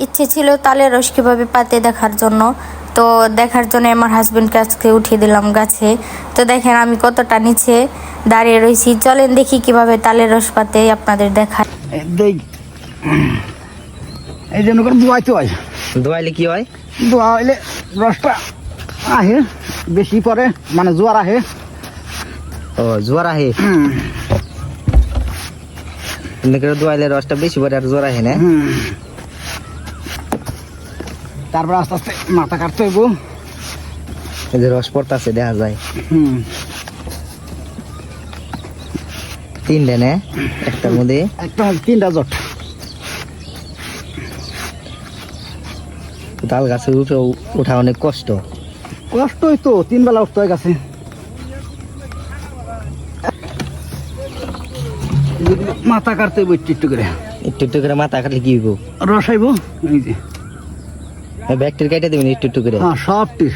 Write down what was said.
ইচ্ছে ছিল তালের রস কীভাবে পাতে দেখার জন্য, তো দেখার জন্য আমার হাজবেন্ডকে আজকে উঠিয়ে দিলাম গাছে। তো দেখেন আমি কতটা নিচে দাঁড়িয়ে রয়েছি। চলেন দেখি কিভাবে তালের রস পাতে আপনাদের দেখায়। এই জন্য করে দোয়াইতে হয়। দোয়াইলে কি হয়? দোয়াইলে রসটা আহে বেশি পরে, মানে জোয়ার আহে। ও জোয়ার আহে, দোয়াইলে রসটা বেশি পরে আর জোয়ার আহে না। তারপর আস্তে আস্তে মাথা কাটতে হইব। এই যে রস পড়তাছে দেখা যায়। তিনটে নে একটার মধ্যে, একটা 3টা জট। তাল গাছে উঠা অনেক কষ্ট। কষ্টই তো, 3 বেলা উঠতে হয় গাছে। মাথা কাটতে হইব একটু একটু করে। একটু একটু করে মাথা কাটলে কি হইব? রস আইব। এই যে ব্যাকটেরিয়া কেটে দিবেন একটু একটু করে। হ্যাঁ, সব ঠিক।